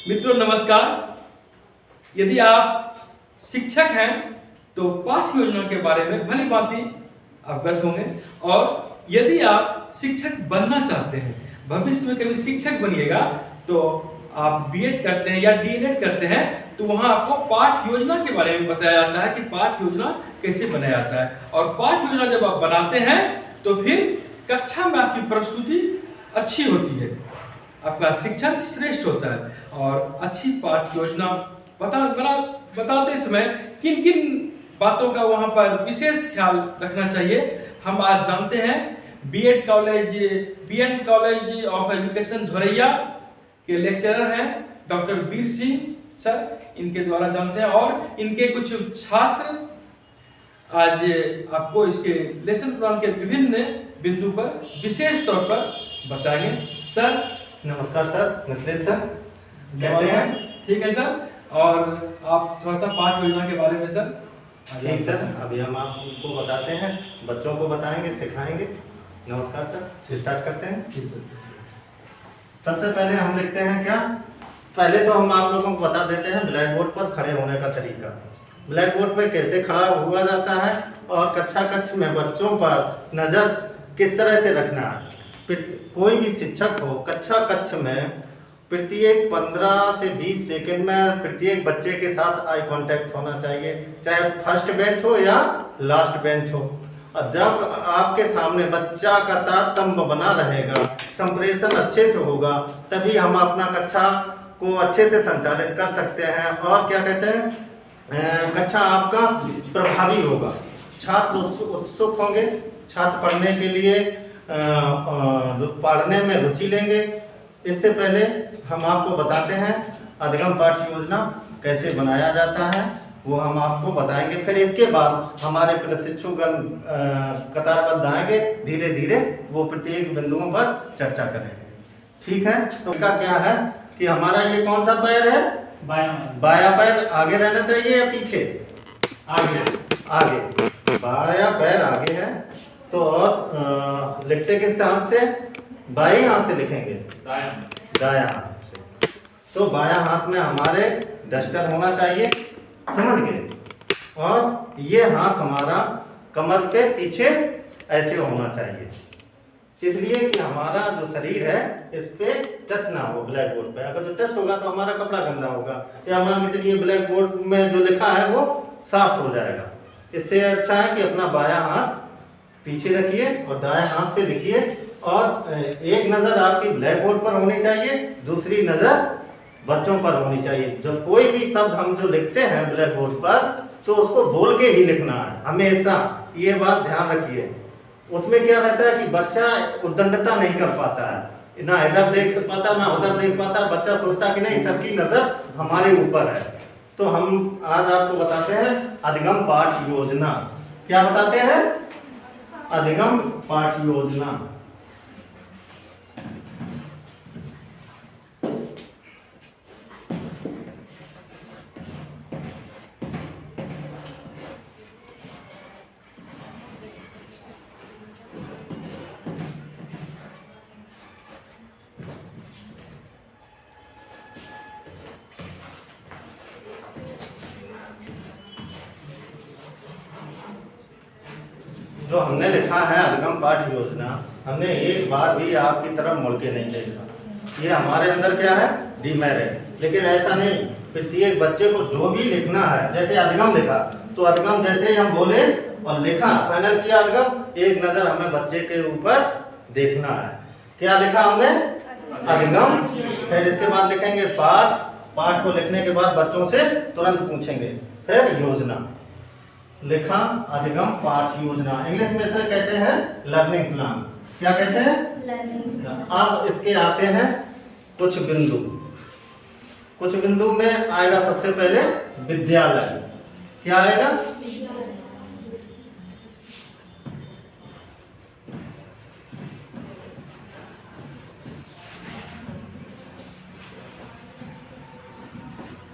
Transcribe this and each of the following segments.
मित्रों नमस्कार। यदि आप शिक्षक हैं तो पाठ्य योजना के बारे में भली भांति अवगत होंगे, और यदि आप शिक्षक बनना चाहते हैं, भविष्य में कभी शिक्षक बनिएगा, तो आप बीएड करते हैं या डीएलएड करते हैं तो वहां आपको पाठ्य योजना के बारे में बताया जाता है कि पाठ्य योजना कैसे बनाया जाता है। और पाठ्य योजना जब आप बनाते हैं तो फिर कक्षा में आपकी प्रस्तुति अच्छी होती है, आपका शिक्षण श्रेष्ठ होता है। और अच्छी पाठ्य योजना बताते समय किन किन बातों का वहां पर विशेष ख्याल रखना चाहिए, हम आज जानते हैं। BEd college, BN college of education Dhoraiya के लेक्चरर हैं डॉक्टर वीर सिंह सर, इनके द्वारा जानते हैं। और इनके कुछ छात्र आज आपको इसके लेसन प्लान के विभिन्न बिंदु पर विशेष तौर पर बताएंगे। सर नमस्कार सर, मिथिलेश सर, कैसे हैं? ठीक है सर। और आप थोड़ा सा पाठ्य योजना के बारे में सर। ठीक सर, अभी हम आपको बताते हैं, बच्चों को बताएंगे, सिखाएंगे। नमस्कार सर, स्टार्ट करते हैं। ठीक सर। सबसे पहले हम लिखते हैं क्या, पहले तो हम आप लोगों को बता देते हैं ब्लैक बोर्ड पर खड़े होने का तरीका। ब्लैक बोर्ड पर कैसे खड़ा हुआ जाता है और कक्ष में बच्चों पर नज़र किस तरह से रखना है। कोई भी शिक्षक हो, कक्ष में प्रत्येक 15 से 20 सेकंड में प्रत्येक बच्चे के साथ आई कांटेक्ट होना चाहिए, चाहे फर्स्ट बेंच हो या लास्ट बेंच हो। और जब आपके सामने बच्चा का तारतम्य बना रहेगा, संप्रेषण अच्छे से होगा, तभी हम अपना कक्षा को अच्छे से संचालित कर सकते हैं। और क्या कहते हैं, कक्षा आपका प्रभावी होगा, छात्र उत्सुक होंगे, छात्र पढ़ने के लिए पढ़ने में रुचि लेंगे। इससे पहले हम आपको बताते हैं अधिगम पाठ्य योजना कैसे बनाया जाता है, वो हम आपको बताएंगे। फिर इसके बाद हमारे प्रशिक्षुगण कतारबद्ध आएंगे, धीरे धीरे वो प्रत्येक बिंदुओं पर चर्चा करेंगे। ठीक है, तो इसका क्या है कि हमारा ये कौन सा पैर है, बायां पैर आगे रहना चाहिए या पीछे, आगे बायां पैर आगे है। तो और लिखते किस हाथ से, बाएं हाथ से लिखेंगे, दायां हाथ से। तो बायां हाथ में हमारे डस्टर होना चाहिए, समझ गए। और ये हाथ हमारा कमर पे पीछे ऐसे होना चाहिए, इसलिए कि हमारा जो शरीर है इस पे टच ना हो ब्लैक बोर्ड पे। अगर जो टच होगा तो हमारा कपड़ा गंदा होगा, या मान के चलिए ब्लैक बोर्ड में जो लिखा है वो साफ हो जाएगा। इससे अच्छा है कि अपना बायां हाथ पीछे रखिए और दाएं हाथ से लिखिए। और एक नज़र आपकी ब्लैक बोर्ड पर होनी चाहिए, दूसरी नज़र बच्चों पर होनी चाहिए। जो कोई भी शब्द हम जो लिखते हैं ब्लैक बोर्ड पर, तो उसको बोल के ही लिखना है हमेशा, ये बात ध्यान रखिए। उसमें क्या रहता है कि बच्चा उद्दंडता नहीं कर पाता है, ना इधर देख पाता ना उधर देख पाता। बच्चा सोचता कि नहीं, सर की नज़र हमारे ऊपर है। तो हम आज आपको बताते हैं अधिगम पाठ्य योजना। क्या बताते हैं, अधिगम पाठ्य योजना। जो हमने लिखा है अधिगम पाठ्य योजना, हमने एक बार भी आपकी तरफ मुड़ के नहीं देखा। ये हमारे अंदर क्या है, डीमेरिट। लेकिन ऐसा नहीं, प्रत्येक बच्चे को जो भी लिखना है, जैसे अधिगम लिखा तो अधिगम जैसे ही हम बोले और लिखा, फाइनल किया अधिगम, एक नज़र हमें बच्चे के ऊपर देखना है। क्या लिखा हमने, अधिगम। फिर इसके बाद लिखेंगे पाठ, पाठ को लिखने के बाद बच्चों से तुरंत पूछेंगे। फिर योजना लिखा, अधिगम पाठ्य योजना, इंग्लिश में इसे कहते हैं लर्निंग प्लान। क्या कहते हैं, लर्निंग प्लान। अब इसके आते हैं कुछ बिंदु। कुछ बिंदु में आएगा सबसे पहले विद्यालय। क्या आएगा,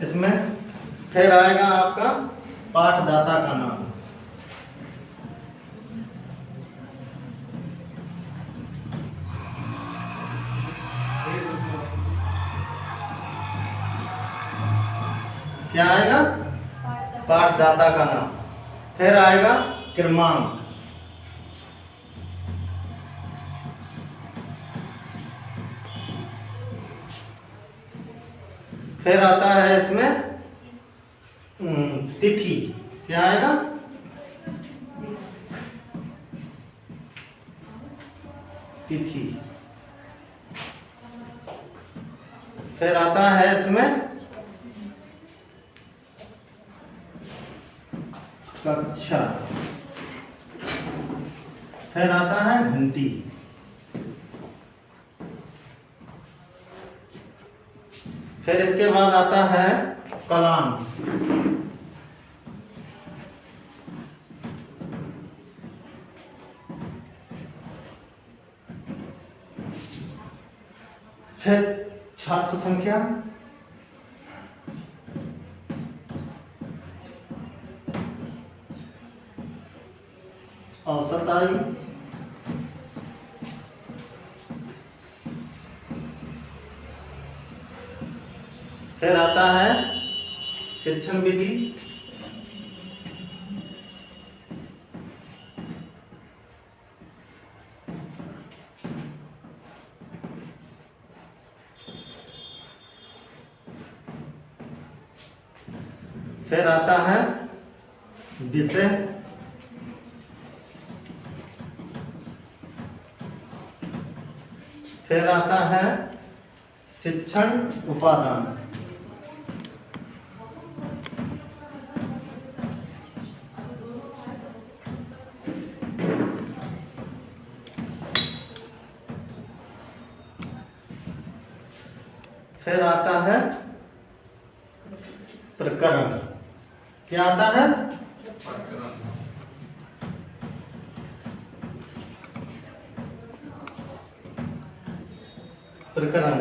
इसमें फिर आएगा आपका पाठदाता का नाम। क्या आएगा? पाठदाता का नाम। फिर आएगा क्रमांक। फिर आता है इसमें तिथि। क्या आएगा? तिथि। फिर आता है इसमें कक्षा। फिर आता है घंटी। फिर इसके बाद आता है कलांश। फिर छात्र संख्या। औसत आयु। फिर आता है शिक्षण विधि। फिर आता है विषय। फिर आता है शिक्षण उपादान। फिर आता है प्रकरण। क्या आता है? प्रकरण।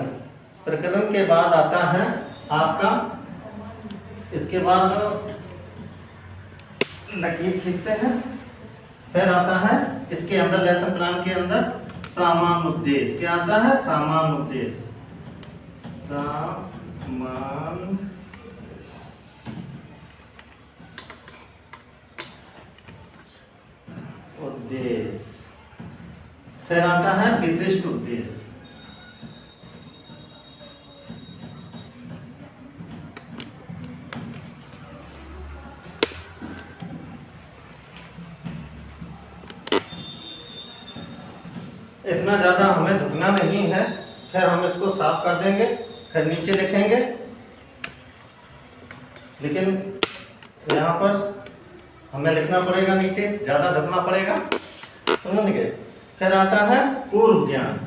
प्रकरण के बाद आता है आपका, इसके बाद लकीर खींचते हैं। फिर आता है इसके अंदर लेसन प्लान के अंदर सामान्य उद्देश्य। क्या आता है? सामान्य उद्देश्य। सामान्य उद्देश्य। फिर आता है विशिष्ट उद्देश्य। इतना ज़्यादा हमें झुकना नहीं है। फिर हम इसको साफ कर देंगे, फिर नीचे लिखेंगे। लेकिन यहाँ पर हमें लिखना पड़ेगा, नीचे ज़्यादा झुकना पड़ेगा, समझ गए। फिर आता है पूर्व ज्ञान।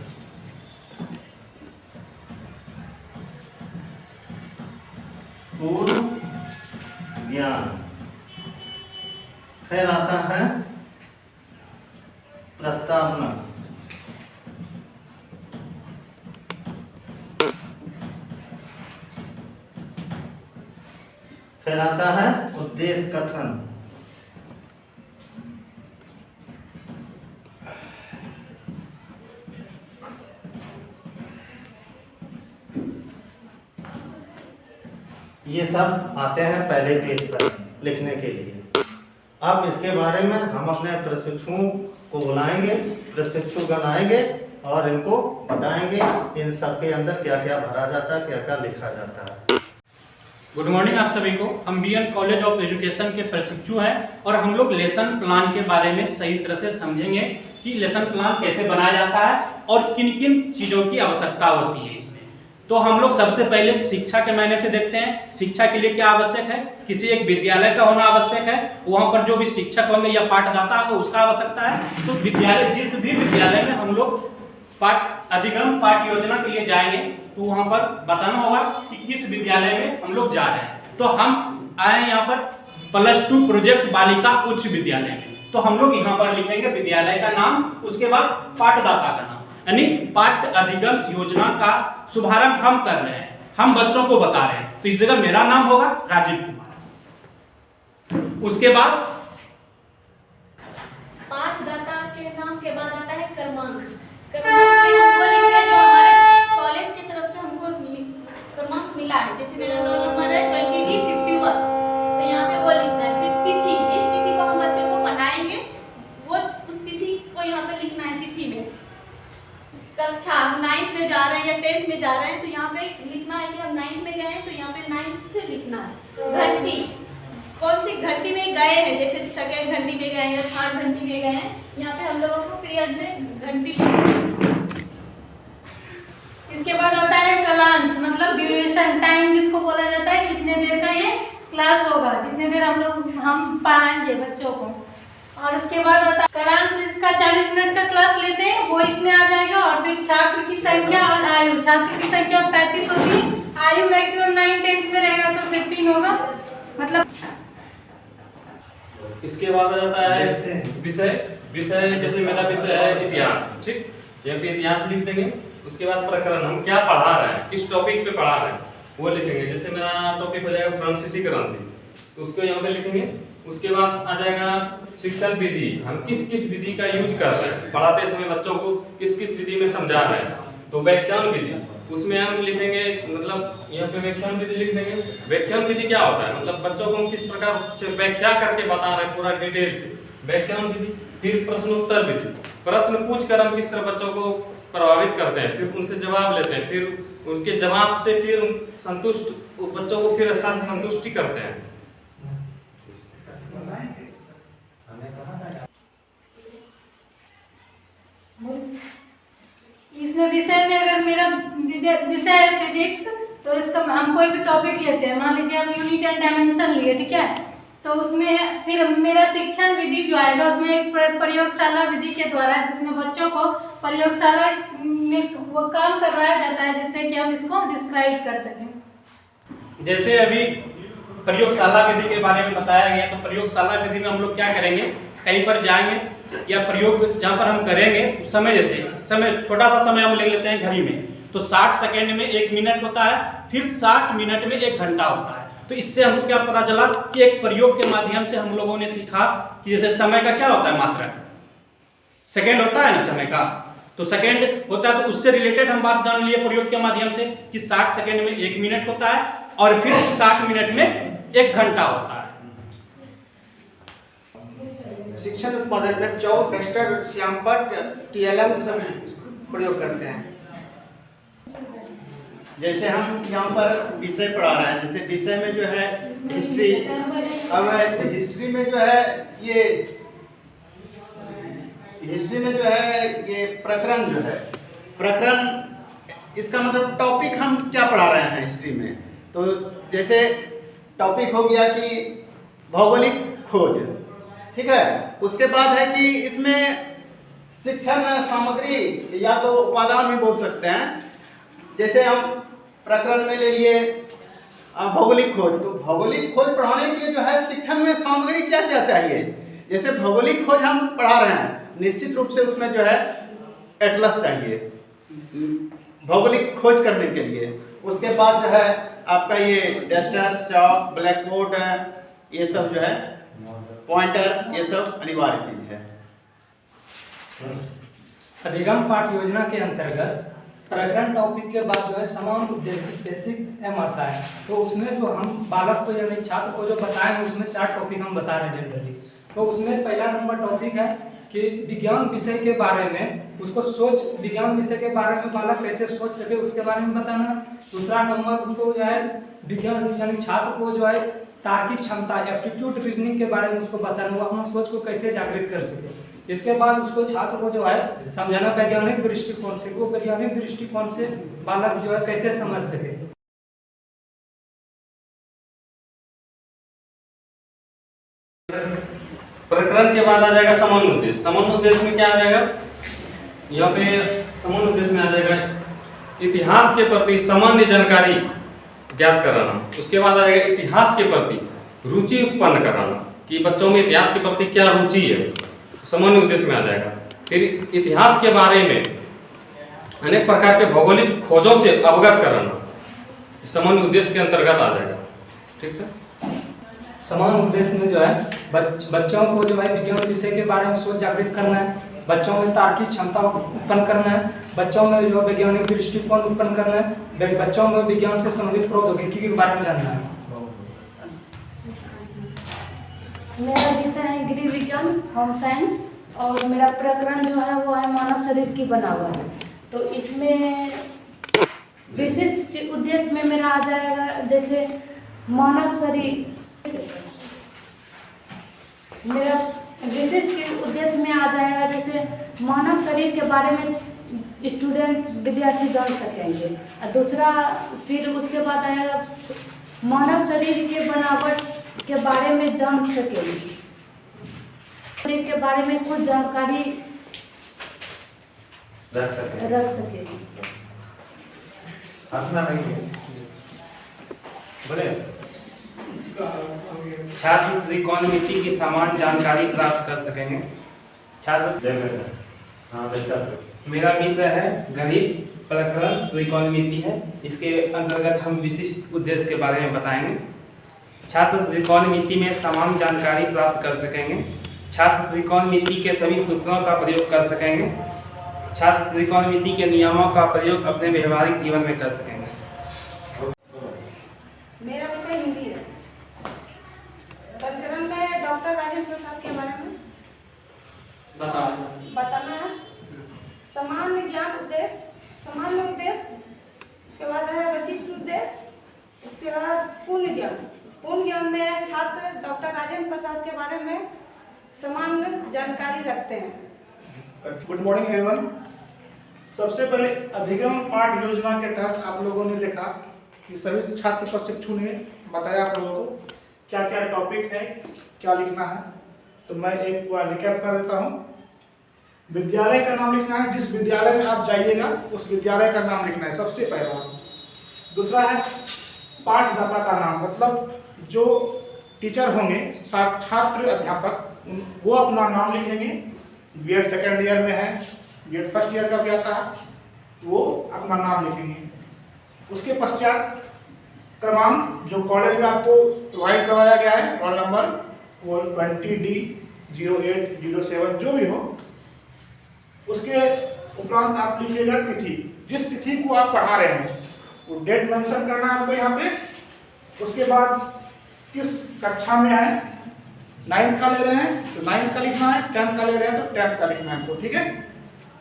पूर्व ज्ञान। फिर आता है प्रस्तावना। फिर आता है उद्देश्य कथन। ये सब आते हैं पहले पेज पर लिखने के लिए। अब इसके बारे में हम अपने प्रशिक्षुओं को बुलाएंगे, प्रशिक्षुगण आएंगे और इनको बताएंगे इन सब के अंदर क्या क्या भरा जाता है, क्या क्या लिखा जाता है। गुड मॉर्निंग आप सभी को। हम बीएन कॉलेज ऑफ एजुकेशन के प्रशिक्षु हैं और हम लोग लेसन प्लान के बारे में सही तरह से समझेंगे कि लेसन प्लान कैसे बनाया जाता है और किन किन चीज़ों की आवश्यकता होती है इसमें। तो हम लोग सबसे पहले शिक्षा के मायने से देखते हैं। शिक्षा के लिए क्या आवश्यक है? किसी एक विद्यालय का होना आवश्यक है, वहाँ पर जो भी शिक्षक होंगे या पाठदाता होंगे उसका आवश्यकता है। तो विद्यालय, जिस भी विद्यालय में हम लोग अधिगम पाठ योजना के लिए जाएंगे तो वहां पर बताना होगा कि किस विद्यालय में हम लोग जा रहे हैं। तो हम आए यहाँ पर +2 प्रोजेक्ट बालिका उच्च विद्यालय में, तो हम लोग यहाँ पर लिखेंगे विद्यालय का नाम, उसके बाद पाठदाता का नाम, यानी पाठ अधिगम योजना का शुभारंभ हम कर रहे हैं, हम बच्चों को बता रहे हैं। तो इस जगह मेरा नाम होगा राजीव कुमार। उसके बाद पाठदाता के नाम के बाद आता है क्रमांक। क्रमांक में हमको लिखते हैं जो हमारे कॉलेज की तरफ से हमको क्रमांक मिला है। जैसे मेरा रोल नंबर है 20D51 9th में जा रहे हैं या 10th में जा रहे हैं तो यहाँ पे लिखना है कि हम 9th में गए हैं, तो यहाँ पे 9th से लिखना है। घंटी, कौन सी घंटी में गए हैं, जैसे सेकेंड घंटी में गए हैं या थर्ड घंटी में गए हैं, यहाँ पे हम लोगों को पीरियड में घंटी लिखना है। इसके बाद आता है क्लास, मतलब ड्यूरेशन, टाइम जिसको बोला जाता है कितने देर का ये क्लास होगा, जितने देर हम पढ़ाएंगे बच्चों को। और उसके बाद आता है क्लास, इसका 40 मिनट का क्लास लेते हैं वो इसमें आ जाएगा। और फिर छात्र की संख्या और आयु, छात्र की संख्या 35 होगी, आयु मैक्सिमम 9-10 में रहेगा तो 15 होगा, मतलब। इसके बाद आ जाता है विषय। विषय जैसे मेरा विषय है इतिहास, ठीक, यहाँ पे इतिहास लिख देंगे। उसके बाद प्रकरण, हम क्या पढ़ा रहे हैं, किस टॉपिक पे पढ़ा रहे हैं वो लिखेंगे। जैसे मेरा टॉपिक हो जाएगा फ्रांसीसी क्रांति, तो उसको यहाँ पे लिखेंगे। उसके बाद आ जाएगा शिक्षण विधि, हम किस किस विधि का यूज कर रहे हैं, पढ़ाते समय बच्चों को किस किस विधि में समझा रहे हैं। तो व्याख्यान विधि, उसमें हम लिखेंगे, मतलब यहाँ पे व्याख्यान विधि लिख देंगे। व्याख्यान विधि क्या होता है, मतलब बच्चों को हम किस प्रकार से व्याख्या करके बता रहे हैं पूरा डिटेल से, व्याख्यान विधि। फिर प्रश्नोत्तर विधि, प्रश्न पूछ कर हम किस तरह बच्चों को प्रभावित करते हैं, फिर उनसे जवाब लेते हैं, फिर उनके जवाब से फिर संतुष्ट, बच्चों को फिर अच्छा से संतुष्टि करते हैं। इसमें विषय में अगर मेरा विषय है फिजिक्स, तो इसका हम कोई भी टॉपिक लेते हैं, मान लीजिए हम यूनिट एंड डायमेंशन लिए, ठीक है, तो उसमें फिर मेरा शिक्षण विधि जो आएगा उसमें एक प्रयोगशाला विधि के द्वारा, जिसमें बच्चों को प्रयोगशाला में वो काम करवाया जाता है जिससे कि हम इसको डिस्क्राइब कर सकें। जैसे अभी प्रयोगशाला विधि के बारे में बताया गया, तो प्रयोगशाला विधि में हम लोग क्या करेंगे, कहीं पर जाएंगे या प्रयोग जहाँ पर हम करेंगे, समय जैसे समय छोटा सा समय हम ले लेते हैं घड़ी में, तो 60 सेकेंड में 1 मिनट होता है, फिर 60 मिनट में 1 घंटा होता है। तो इससे हमको क्या पता चला कि एक प्रयोग के माध्यम से हम लोगों ने सीखा कि जैसे समय का क्या होता है, मात्रा सेकेंड होता है ना समय का, तो सेकेंड होता है, तो उससे रिलेटेड हम बात जान लिए प्रयोग के माध्यम से कि 60 सेकेंड में 1 मिनट होता है और फिर 60 मिनट में 1 घंटा होता है। शिक्षण उत्पादन में चौक, डस्टर, श्यामपट्ट, TLM सब प्रयोग करते हैं। जैसे हम यहाँ पर विषय पढ़ा रहे हैं, जैसे विषय में जो है हिस्ट्री, अब हिस्ट्री में जो है ये हिस्ट्री में जो है ये प्रकरण जो है, प्रकरण इसका मतलब टॉपिक हम क्या पढ़ा रहे हैं हिस्ट्री में। तो जैसे टॉपिक हो गया कि भौगोलिक खोज, ठीक है। उसके बाद है कि इसमें शिक्षण सामग्री या तो उपादान भी बोल सकते हैं। जैसे हम प्रकरण में ले लिए भौगोलिक खोज, तो भौगोलिक खोज पढ़ाने के लिए जो है शिक्षण में सामग्री क्या क्या चाहिए। जैसे भौगोलिक खोज हम पढ़ा रहे हैं, निश्चित रूप से उसमें जो है एटलस चाहिए भौगोलिक खोज करने के लिए। उसके बाद जो है आपका ये डस्टर, चॉक, ब्लैक बोर्ड, ये सब जो है पॉइंटर, ये सब अनिवार्य चीज है। अधिगम पाठ योजना के अंतर्गत प्रकरण टॉपिक के बाद जो है समान उद्देश्य स्पेसिफिक एम आता है, तो उसमें जो हम बालक को यानी छात्र को जो बताएंगे उसमें 4 टॉपिक हम बता रहे हैं जनरली। तो उसमें पहला नंबर टॉपिक है कि विज्ञान विषय के बारे में, उसको विज्ञान विषय के बारे में बालक कैसे सोच सके उसके बारे में बताना। दूसरा नंबर उसको जो है विज्ञान यानी छात्र को जो है तार्किक क्षमता, एप्टीट्यूड रीजनिंग के बारे में उसको बताना, वो अपना सोच को कैसे जागृत कर सके। इसके बाद उसको छात्र को जो है समझाना वैज्ञानिक दृष्टिकोण से, वो वैज्ञानिक दृष्टिकोण से बालक जो है कैसे समझ सके। प्रकरण के बाद आ जाएगा समान उद्देश्य। समान उद्देश्य में क्या आ जाएगा, यहाँ पे समान उद्देश्य में आ जाएगा इतिहास के प्रति सामान्य जानकारी ज्ञात कराना। उसके बाद आ जाएगा इतिहास के प्रति रुचि उत्पन्न कराना, कि बच्चों में इतिहास के प्रति क्या रुचि है, सामान्य उद्देश्य में आ जाएगा। फिर इतिहास के बारे में अनेक प्रकार के भौगोलिक खोजों से अवगत कराना, सामान्य उद्देश्य के अंतर्गत आ जाएगा। ठीक सर। समान उद्देश्य में जो है बच्चों को जो है विज्ञान विषय के बारे में सोच जागृत करना है, बच्चों में तार्किक क्षमता उत्पन्न करना है, बच्चों में जो वैज्ञानिक दृष्टिकोण उत्पन्न करना है, बच्चों में विज्ञान से संबंधित प्रौद्योगिकी के बारे में जानना है। मेरा विषय है गृह विज्ञान, होम साइंस, और मेरा प्रकरण जो है वो है मानव शरीर की बना हुआ है। तो इसमें विशिष्ट उद्देश्य में मेरा आ जाएगा जैसे मानव शरीर, मेरा विशिष्ट उद्देश्य में आ जाएगा जैसे मानव शरीर के बारे में स्टूडेंट विद्यार्थी जान सकेंगे। और दूसरा फिर उसके बाद आएगा मानव शरीर के बनावट के बारे में जान सकेंगे, शरीर के बारे में कुछ जानकारी रख सकेंगे। छात्र त्रिकोणमिति की समान जानकारी प्राप्त कर सकेंगे। छात्र मेरा विषय है गणित प्रकरण त्रिकोणमिति है। इसके अंतर्गत हम विशिष्ट उद्देश्य के बारे में बताएंगे। छात्र त्रिकोणमिति में समान जानकारी प्राप्त कर सकेंगे। छात्र त्रिकोणमिति के सभी सूत्रों का प्रयोग कर सकेंगे। छात्र त्रिकोणमिति के नियमों का प्रयोग अपने व्यवहारिक जीवन में कर सकेंगे। मेरा विषय हिंदी है। प्रकरण में डॉक्टर राजेंद्र प्रसाद के बारे में बताना है। सामान्य ज्ञान उद्देश्य, सामान्य उद्देश्य, उसके बाद है विशिष्ट उद्देश्य, उसके बाद पूर्ण ज्ञान। पूर्ण ज्ञान में छात्र डॉक्टर राजेंद्र प्रसाद के बारे में सामान्य जानकारी रखते हैं। Good morning everyone. सबसे पहले अधिगम पाठ योजना के तहत आप लोगों ने देखा कि सभी छात्र प्रशिक्षु ने बताया आप लोगों को क्या क्या टॉपिक है, क्या लिखना है। तो मैं एक बार रिकैप कर देता हूँ। विद्यालय का नाम लिखना है, जिस विद्यालय में आप जाइएगा उस विद्यालय का नाम लिखना है सबसे पहला। दूसरा है पाठदाता का नाम, मतलब जो टीचर होंगे, छात्र अध्यापक, वो अपना नाम लिखेंगे। बीएड सेकेंड ईयर में है, बीएड फर्स्ट ईयर का भी आता है, वो अपना नाम लिखेंगे। उसके पश्चात क्रमांक जो कॉलेज में आपको प्रोवाइड करवाया गया है, रोल नंबर वो 20D0807 जो भी हो। उसके उपरांत आप लिखिएगा तिथि, जिस तिथि को आप पढ़ा रहे हैं वो डेट मेंशन करना है आपको यहाँ पे। उसके बाद किस कक्षा में है, 9th का ले रहे हैं तो 9th का लिखना है, 10th का ले रहे हैं तो 10th का लिखना है आपको, ठीक है।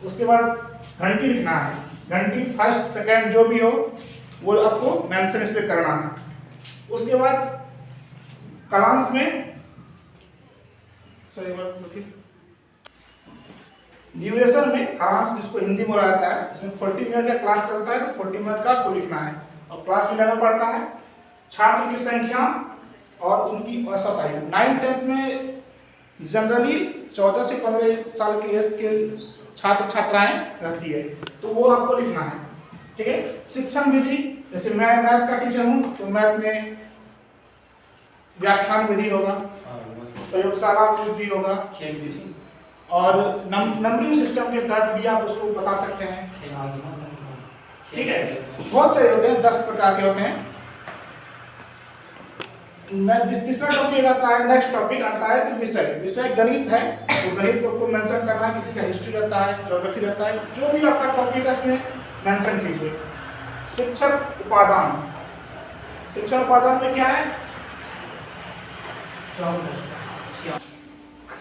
उसके बाद घंटी लिखना है, घंटी फर्स्ट सेकेंड जो भी हो वो आपको मेंशन इस पे करना है। उसके बाद क्लास में ड्यूरेशन में क्लास जिसको हिंदी में बोला जाता है, इसमें 40 मिनट का क्लास चलता है तो 40 मिनट का आपको लिखना है और क्लास में लेना पड़ता है। छात्र की संख्या और उनकी औसत आयु। 9th-10th में जनरली 14 से 15 साल के एज के छात्र छात्राएं रहती है, तो वो आपको लिखना है, ठीक है। शिक्षण विधि, जैसे मैं मैथ का टीचर हूँ तो मैथ में व्याख्यान विधि होगा, प्रयोगशाला विधि होगा, और नंबरिंग सिस्टम के तहत भी आप उसको बता सकते हैं, ठीक है। बहुत सारे होते हैं, 10 प्रकार के होते हैं। तीसरा टॉपिक आता है, नेक्स्ट टॉपिक आता है तो विषय गणित है, तो गणित को मेंशन करना है। किसी का हिस्ट्री रहता है, ज्योग्राफी रहता है, जो भी आपका टॉपिक है उसमें मेंशन कीजिए। शिक्षक उपादान, शिक्षण उपादान में क्या है,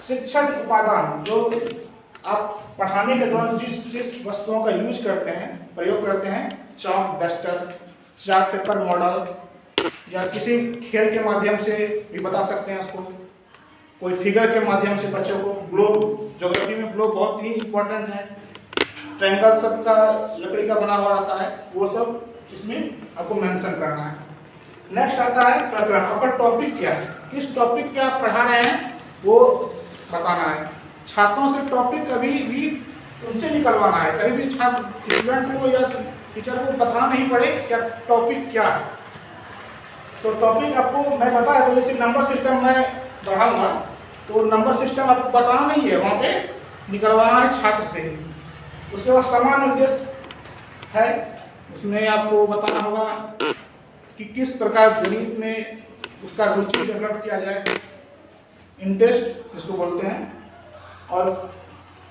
शिक्षक उपादान जो आप पढ़ाने के दौरान जिस वस्तुओं का यूज करते हैं, प्रयोग करते हैं, chalk, duster, chart paper, model, या किसी खेल के माध्यम से भी बता सकते हैं उसको, कोई फिगर के माध्यम से बच्चों को। ग्लोब, ज्योग्राफी में ग्लोब बहुत ही इंपॉर्टेंट है। ट्रायंगल सब का लकड़ी का बना हुआ आता है, वो सब इसमें आपको मेंशन करना है। नेक्स्ट आता है प्रकरण, आपका टॉपिक क्या है, किस टॉपिक पे आप पढ़ा रहे हैं वो बताना है। छात्रों से टॉपिक कभी भी उनसे निकलवाना है, कभी भी छात्र स्टूडेंट को या टीचर को बताना नहीं पड़े क्या टॉपिक क्या है। तो टॉपिक आपको मैं बताया, तो जैसे नंबर सिस्टम मैं बढ़ाऊंगा तो नंबर सिस्टम आपको बताना नहीं है, वहाँ पे निकलवाना है छात्र से। उसके बाद समान उद्देश्य है, उसमें आपको बताना होगा कि किस प्रकार गणित में उसका रुचि डेवलप किया जाए, इंटरेस्ट जिसको बोलते हैं। और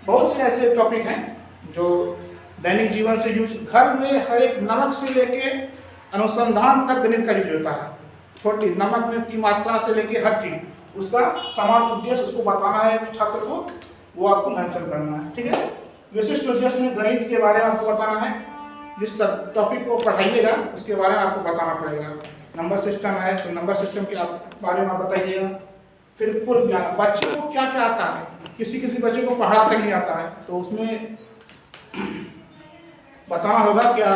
बहुत से ऐसे टॉपिक हैं जो दैनिक जीवन से यूज, घर में हर एक नमक से लेके अनुसंधान तक गणित का यूज होता है। छोटी नमक में की मात्रा से लेके हर चीज, उसका समान उद्देश्य उसको बताना है छात्र को, वो आपको मेंशन करना है, ठीक है। विशिष्ट उद्देश्य में गणित के बारे में आपको बताना है। जिस टॉपिक को पढ़ाइएगा उसके बारे में आपको बताना पड़ेगा। नंबर सिस्टम है तो नंबर सिस्टम के बारे में आप बताइएगा। फिर पूर्व ज्ञान, बच्चे को क्या क्या आता है, किसी किसी बच्चे को पढ़ा तक नहीं आता है तो उसमें बताना होगा क्या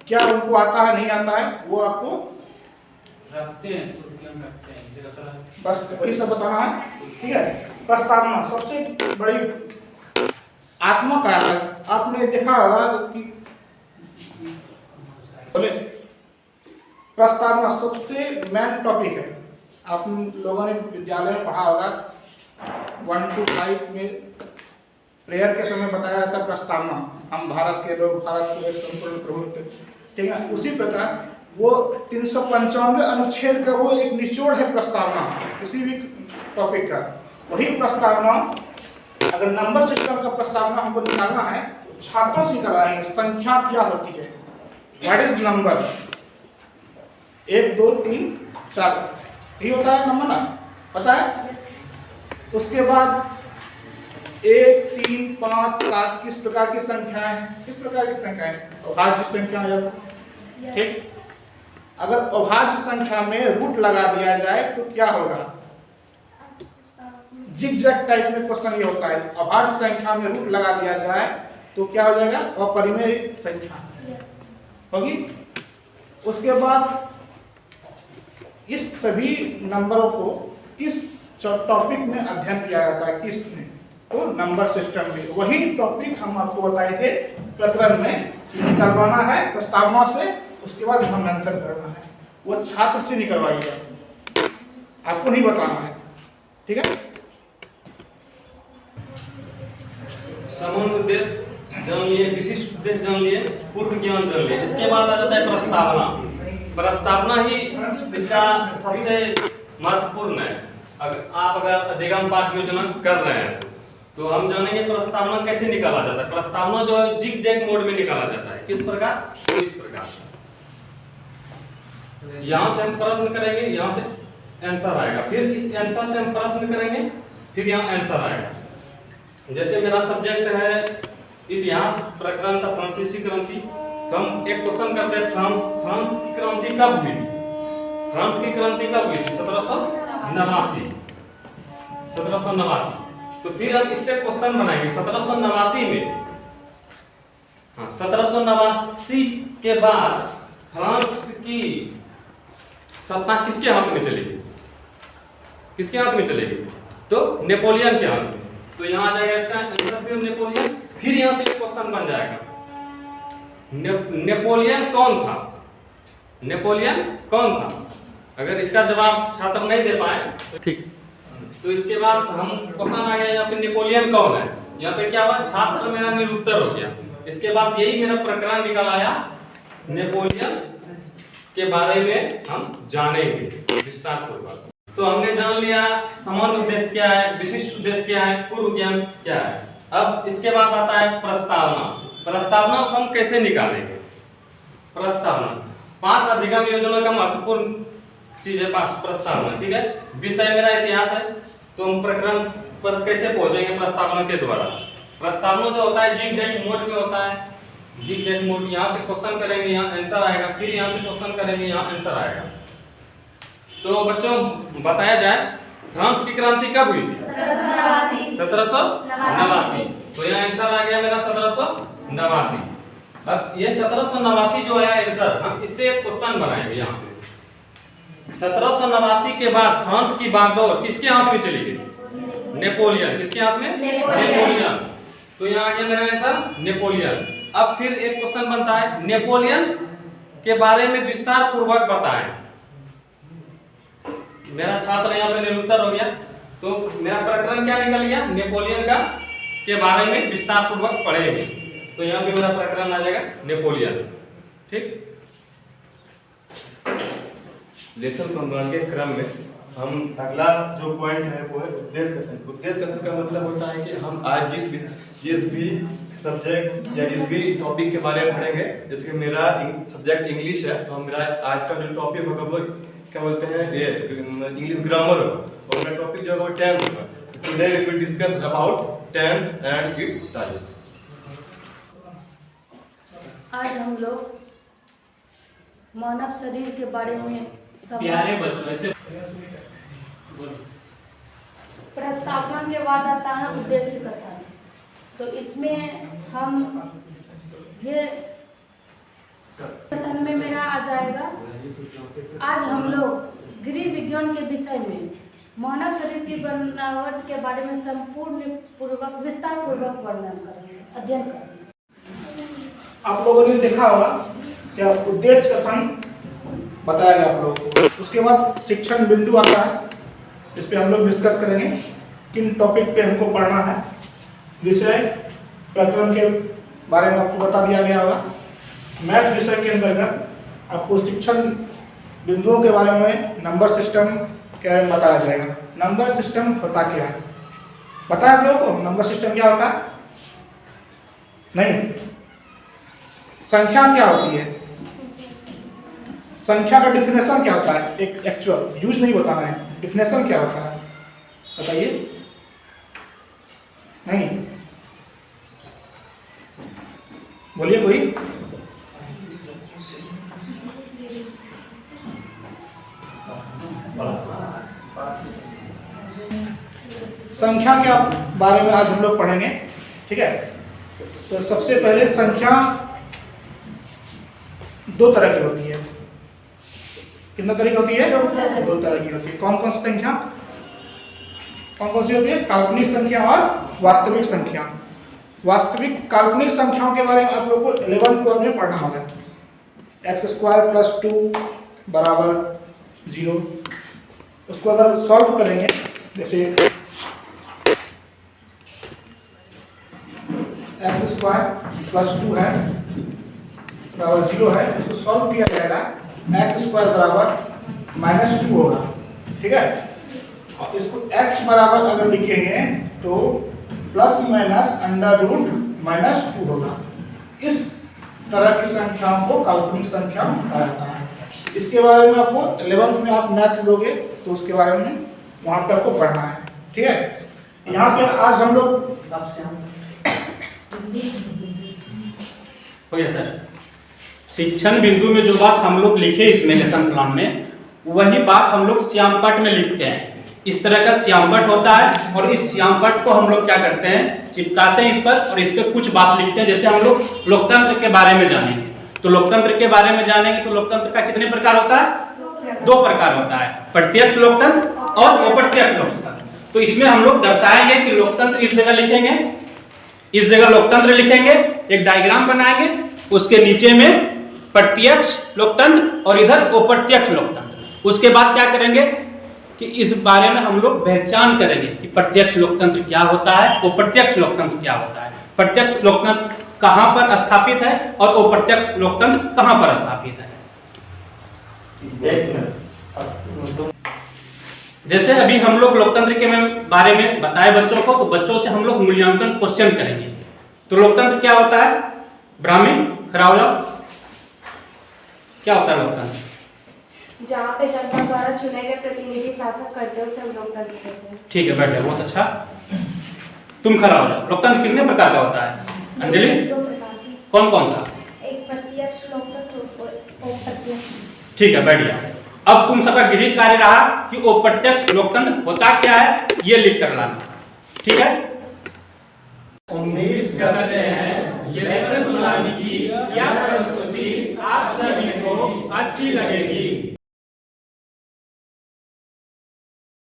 क्या उनको आता है नहीं आता है, वो आपको रखते हैं बस वही सब बताना है। ठीक है। प्रस्तावना सबसे बड़ी आत्मा का है। आपने देखा होगा कि प्रस्तावना सबसे मेन टॉपिक है। आप लोगों ने विद्यालय में पढ़ा होगा 1 to 5 में प्रेयर के समय बताया जाता है प्रस्तावना। हम भारत के लोग, भारत के एक संपूर्ण प्रभु, ठीक है। उसी प्रकार वो 395 अनुच्छेद का वो एक निचोड़ है प्रस्तावना किसी भी टॉपिक का। वही प्रस्तावना अगर नंबर सिस्टम का प्रस्तावना हमको निकालना है तो छात्रों से निकालेंगे। संख्या क्या होती है, व्हाट इज नंबर, 1 2 3 4 ये होता है नंबर ना, पता है। उसके बाद 1 3 5 7 किस प्रकार की संख्या है, किस प्रकार की संख्या है, अभाज्य संख्या है। ठीक। अगर अभाज्य संख्या में रूट लगा दिया जाए तो क्या होगा, जिग-जैग टाइप में क्वेश्चन ये होता है। अभाज्य संख्या में रूट लगा दिया जाए तो क्या हो जाएगा, अपरिमेय संख्या होगी। उसके बाद इस सभी नंबरों को किस टॉपिक में अध्ययन किया जाता है, किस में, तो नंबर सिस्टम में। वही टॉपिक हम आपको बताए थे प्रकरण में निकलवाना है प्रस्तावना से, उसके बाद हम आंसर करना है। वो छात्र से निकलवाइएगा, आपको नहीं बताना है। ठीक है। सामान्य उद्देश्य जान लिए, विशिष्ट उद्देश्य जान लिए, पूर्व ज्ञान जान लिए। इसके बाद आ जाता है प्रस्तावना। प्रस्तावना ही इसका सबसे महत्वपूर्ण है। अगर अधिगम पाठ योजना कर रहे हैं तो हम जानेंगे प्रस्तावना कैसे निकाला जाता है। प्रस्तावना जो है जिग जैग मोड में निकाला जाता है। किस प्रकार, तो इस प्रकार यहाँ से हम प्रश्न करेंगे, यहाँ से आंसर आएगा, फिर इस आंसर से हम प्रश्न करेंगे, फिर यहाँ आंसर आएगा। जैसे मेरा सब्जेक्ट है इतिहास, प्रकरण था फ्रांसीसी क्रांति, तो हम एक क्वेश्चन करते हैं फ्रांस की क्रांति कब हुई थी। फ्रांस की क्रांति कब हुई थी, 1789। तो फिर हम इससे क्वेश्चन बनाएंगे 1789 में। हाँ, 1789 के बाद फ्रांस की सत्ता किसके हाथ में चलेगी, किसके हाथ में चलेगी, तो नेपोलियन के हाथ में। तो यहाँ आ जाएगा इसका आंसर फिर नेपोलियन। फिर यहाँ से क्वेश्चन बन जाएगा नेपोलियन कौन था, नेपोलियन कौन था। अगर इसका जवाब छात्र नहीं दे पाए तो ठीक, तो इसके बाद हम क्वेश्चन आ गया यहाँ पे नेपोलियन कौन है। यहाँ पे क्या हुआ, छात्र मेरा निरुत्तर हो गया। इसके बाद यही मेरा प्रकरण निकल आया, नेपोलियन के बारे में हम जानेंगे विस्तार पूर्वक। तो हमने जान लिया सामान्य उद्देश्य क्या है, विशिष्ट उद्देश्य क्या है, पूर्व ज्ञान क्या है। अब इसके बाद आता है प्रस्तावना। प्रस्तावना को हम कैसे निकालेंगे। प्रस्तावना पाठ अधिगम योजना का महत्वपूर्ण चीज है प्रस्तावना। ठीक है। विषय मेरा इतिहास है तो हम प्रकरण पर कैसे पहुंचेंगे प्रस्तावना के द्वारा। प्रस्तावना जो होता है जिग जैग मोड में होता है। जिग जैग मोड, यहाँ से क्वेश्चन करेंगे, यहाँ आंसर आएगा, फिर यहाँ से क्वेश्चन करेंगे, यहाँ आंसर आएगा। तो बच्चों बताया जाए फ्रांस की क्रांति कब हुई थी, 1789। तो यहाँ आंसर आ गया मेरा 1789। अब ये 1789 जो है आंसर, हम इससे एक क्वेश्चन बनाएंगे यहाँ पे। 1789 के बाद फ्रांस की बागडोर किसके हाथ में चली गई, नेपोलियन। किसके हाथ में, नेपोलियन। तो यहाँ आ गया मेरा आंसर नेपोलियन। अब फिर एक क्वेश्चन बनता है नेपोलियन के बारे में विस्तार पूर्वक बताएं। मेरा छात्र यहाँ पे निरुत्तर हो गया, तो मेरा प्रकरण क्या निकल गया, नेपोलियन का के बारे में विस्तार पूर्वक पढ़ेंगे। तो यहाँ पे मेरा प्रकरण आ जाएगा नेपोलियन। ठीक। लेसन प्रमाण के क्रम में हम अगला जो पॉइंट है वो है उद्देश्य कथन। उद्देश्य कथन का मतलब होता है कि हम आज जिस भी सब्जेक्ट या जिस भी टॉपिक के बारे में पढ़ेंगे, जैसे मेरा सब्जेक्ट इंग्लिश है तो मेरा आज का जो टॉपिक होगा वो क्या बोलते हैं, ये इंग्लिश ग्रामर होगा, और मेरा टॉपिक जो होगा टेंस होगा। Today we will discuss about tense and its types. आज हम लोग मानव शरीर के बारे में प्यारे बच्चों ऐसे प्रस्तावना के बाद आता है उद्देश्य कथन। तो इसमें हम ये कथन में मेरा आ जाएगा, आज हम लोग गृह विज्ञान के विषय में मानव शरीर की बनावट के बारे में संपूर्ण पूर्वक विस्तार पूर्वक वर्णन करेंगे, अध्ययन करेंगे। आप लोगों ने देखा होगा क्या उद्देश्य कथन बताया गया आप लोगों को। उसके बाद शिक्षण बिंदु आता है, इस पे हम लोग डिस्कस करेंगे किन टॉपिक पे हमको पढ़ना है। विषय प्रकरण के बारे में आपको बता दिया गया होगा। मैथ विषय के अंतर्गत आपको शिक्षण बिंदुओं के बारे में नंबर सिस्टम के बारे में बताया जाएगा। नंबर सिस्टम होता क्या है पता है आप लोगों को? नंबर सिस्टम क्या होता है? नहीं। संख्या क्या होती है? संख्या का डिफिनेशन क्या होता है? एक एक्चुअल यूज नहीं बताना है, डिफिनेशन क्या होता है बताइए। नहीं बोलिए कोई। संख्या के बारे में आज हम लोग पढ़ेंगे, ठीक है। तो सबसे पहले संख्या दो तरह की होती है। कितना तरह की होती है? दो तरह की होती है। कौन कौन सी संख्या? कौन कौन सी होती है? काल्पनिक संख्या और वास्तविक संख्या। वास्तविक काल्पनिक संख्याओं के बारे में आप लोग को 11th क्लास में पढ़ना होगा। x² + 2 = 0। उसको अगर सॉल्व करेंगे, जैसे x² + 2 है बराबर 0 है, इसको सॉल्व किया जाएगा x² बराबर -2 होगा, ठीक है। और इसको x बराबर अगर लिखेंगे तो ±√-2 होगा। इस तरह की संख्याओं को काल्पनिक संख्या कहा जाता है। इसके बारे में आपको 11th में आप मैथ लोगे तो उसके बारे में वहां पे आपको पढ़ना है, ठीक है। यहाँ पे आज हम लोग हो गया सर। शिक्षण बिंदु में जो बात हम लोग लिखे इसमें लेसन प्लान में, वही बात हम लोग श्यामपट्ट में लिखते हैं। इस तरह का श्यामपट्ट होता है और इस श्यामपट्ट को हम लोग क्या करते हैं, चिपकाते हैं इस पर और इस पर कुछ बात लिखते हैं। जैसे हम लोग लोकतंत्र के बारे में जानेंगे तो लोकतंत्र के बारे में जानेंगे तो लोकतंत्र का कितने प्रकार होता है? 2 प्रकार होता है, प्रत्यक्ष लोकतंत्र और अप्रत्यक्ष लोकतंत्र। तो इसमें हम लोग दर्शाएंगे कि लोकतंत्र इस जगह लिखेंगे, इस जगह लोकतंत्र लिखेंगे, एक डायग्राम बनाएंगे, उसके नीचे में प्रत्यक्ष लोकतंत्र और इधर अप्रत्यक्ष लोकतंत्र। उसके बाद क्या करेंगे कि इस बारे में हम लोग पहचान करेंगे कि प्रत्यक्ष लोकतंत्र क्या होता है, अप्रत्यक्ष लोकतंत्र क्या होता है, प्रत्यक्ष लोकतंत्र कहां पर स्थापित है और अप्रत्यक्ष लोकतंत्र कहां पर स्थापित है। जैसे अभी हम लोग लोकतंत्र के बारे में बताए बच्चों को, तो बच्चों से हम लोग मूल्यांकन क्वेश्चन करेंगे। तो लोकतंत्र क्या होता है? ब्राह्मण खड़ा हो जाओ। क्या होता है लोकतंत्र? जहाँ पे जनता द्वारा चुने गए प्रतिनिधि शासक करते हैं उसे लोकतंत्र कहते हैं। ठीक है, बैठ जाओ, बहुत अच्छा। तुम खड़ा हो जाओ। लोकतंत्र कितने प्रकार का होता है अंजलि? 2 प्रकार के। कौन कौन सा? एक प्रत्यक्ष लोकतंत्र और अप्रत्यक्ष। ठीक है, बैठ जाओ। अब तुम सबका गृह कार्य रहा कि अप्रत्यक्ष लोकतंत्र होता क्या है, ये लिख कर लाना, ठीक है। उम्मीद करते हैं ये लेसन प्लान की यह प्रस्तुति आप सभी को अच्छी लगेगी।